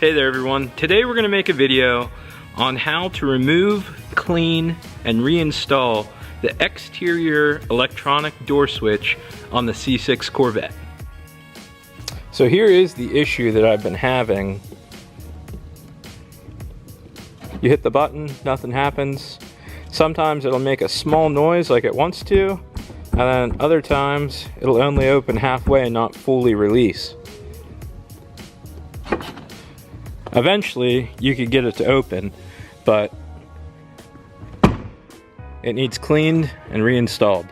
Hey there everyone. Today we're going to make a video on how to remove, clean, and reinstall the exterior electronic door switch on the C6 Corvette. So here is the issue that I've been having. You hit the button, nothing happens. Sometimes it'll make a small noise like it wants to, and then other times it'll only open halfway and not fully release. Eventually you could get it to open, but it needs cleaned and reinstalled.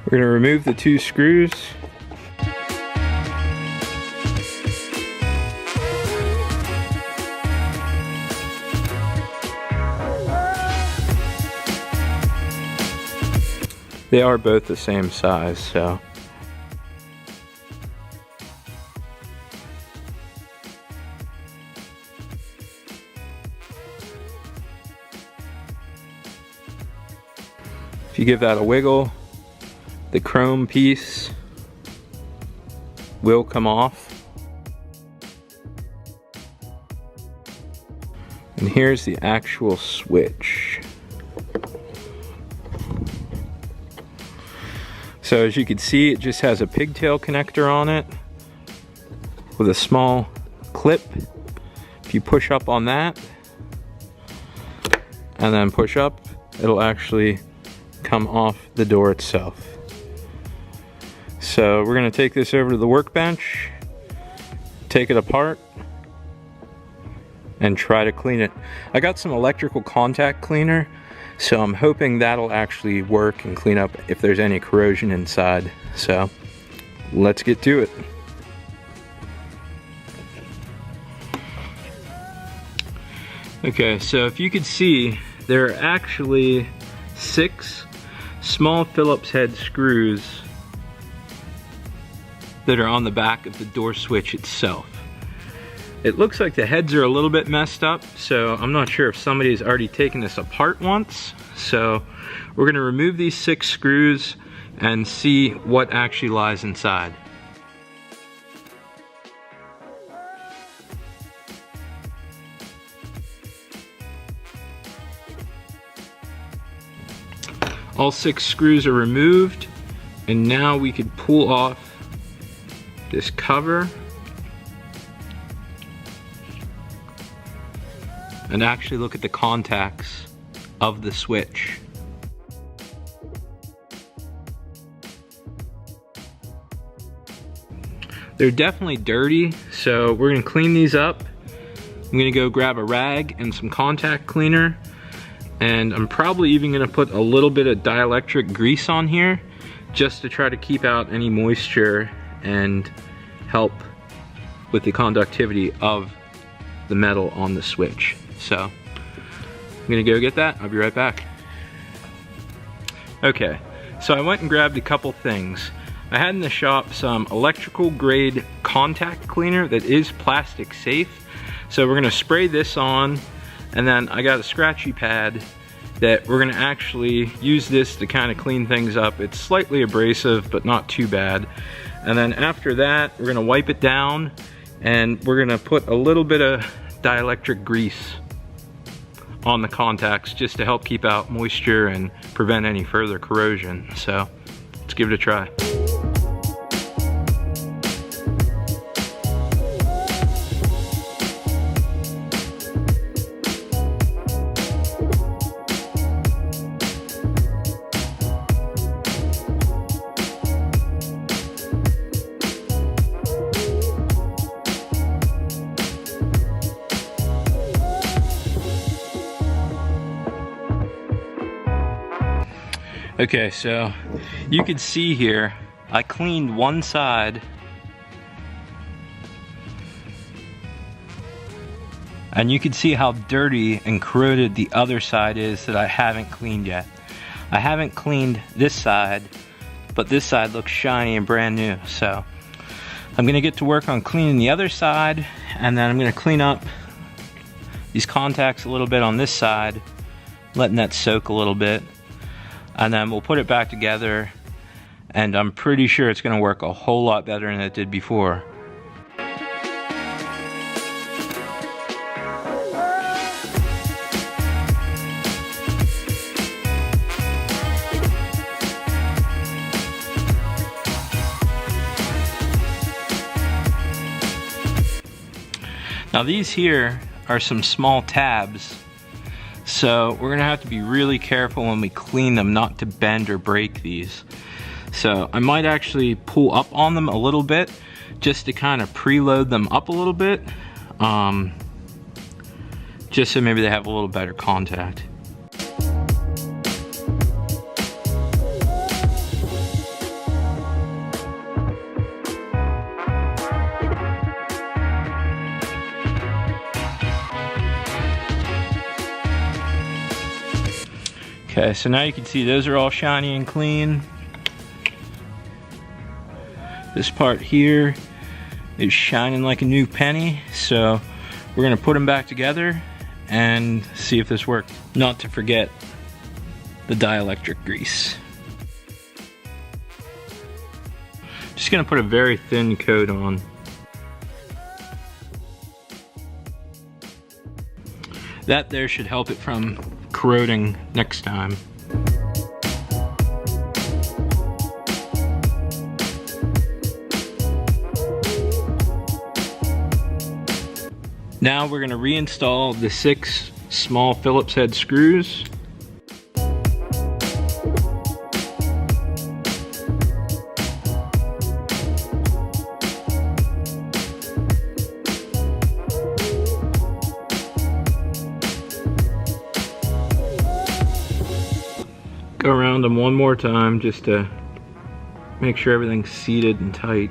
We're going to remove the two screws. They are both the same size, so. If you give that a wiggle, the chrome piece will come off. And here's the actual switch. So as you can see, it just has a pigtail connector on it with a small clip. If you push up on that and then push up, it'll actually come off the door itself. So we're going to take this over to the workbench, take it apart, and try to clean it. I got some electrical contact cleaner, so I'm hoping that'll actually work and clean up if there's any corrosion inside. So let's get to it. Okay, so if you could see, there are actually 6 small Phillips head screws that are on the back of the door switch itself. It looks like the heads are a little bit messed up, so I'm not sure if somebody's already taken this apart once. So we're going to remove these 6 screws and see what actually lies inside. All 6 screws are removed, and now we could pull off this cover and actually look at the contacts of the switch. They're definitely dirty, so we're gonna clean these up. I'm gonna go grab a rag and some contact cleaner, and I'm probably even gonna put a little bit of dielectric grease on here just to try to keep out any moisture and help with the conductivity of the metal on the switch. So I'm gonna go get that. I'll be right back. Okay, so I went and grabbed a couple things. I had in the shop some electrical grade contact cleaner that is plastic safe. So we're gonna spray this on, and then I got a scratchy pad that we're gonna actually use this to kind of clean things up. It's slightly abrasive, but not too bad. And then after that, we're gonna wipe it down, and we're gonna put a little bit of dielectric grease on the contacts just to help keep out moisture and prevent any further corrosion. So let's give it a try. Okay, so you can see here, I cleaned one side and you can see how dirty and corroded the other side is that I haven't cleaned yet. I haven't cleaned this side, but this side looks shiny and brand new. So I'm gonna get to work on cleaning the other side, and then I'm gonna clean up these contacts a little bit on this side, letting that soak a little bit, and then we'll put it back together, and I'm pretty sure it's gonna work a whole lot better than it did before. Now these here are some small tabs, so we're gonna have to be really careful when we clean them not to bend or break these. So I might actually pull up on them a little bit just to kind of preload them up a little bit, just so maybe they have a little better contact. Okay, so now you can see those are all shiny and clean. This part here is shining like a new penny, so we're gonna put them back together and see if this works. Not to forget the dielectric grease. Just gonna put a very thin coat on. That there should help it from corroding next time. Now we're going to reinstall the 6 small Phillips head screws. Go around them one more time just to make sure everything's seated and tight.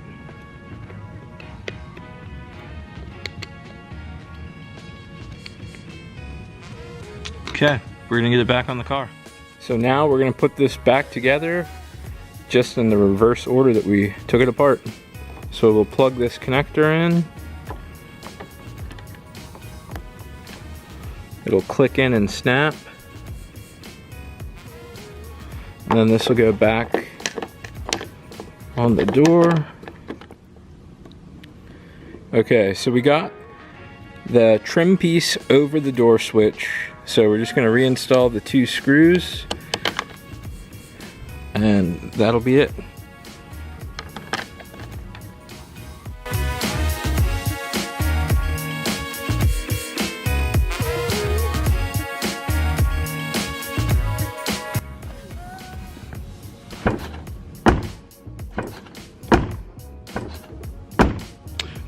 Okay, we're gonna get it back on the car. So now we're gonna put this back together just in the reverse order that we took it apart. So we'll plug this connector in. It'll click in and snap. And then this will go back on the door. Okay, so we got the trim piece over the door switch. So we're just going to reinstall the 2 screws, and that'll be it.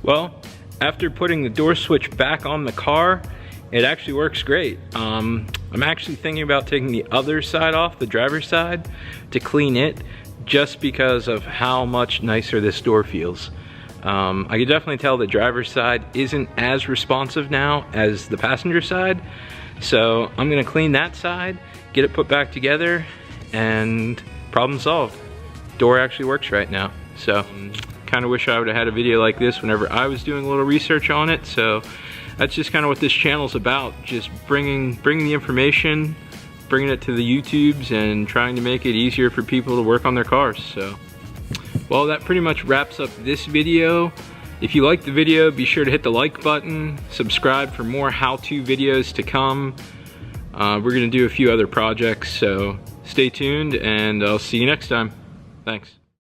Well, after putting the door switch back on the car, it actually works great. I'm actually thinking about taking the other side off, the driver's side, to clean it, just because of how much nicer this door feels. I can definitely tell the driver's side isn't as responsive now as the passenger side, so I'm gonna clean that side, get it put back together, and problem solved. Door actually works right now. So kind of wish I would have had a video like this whenever I was doing a little research on it. So that's just kind of what this channel's about, just bringing the information, bringing it to the YouTubes, and trying to make it easier for people to work on their cars. So, well, that pretty much wraps up this video. If you liked the video, be sure to hit the like button, subscribe for more how-to videos to come. We're gonna do a few other projects, so stay tuned, and I'll see you next time. Thanks.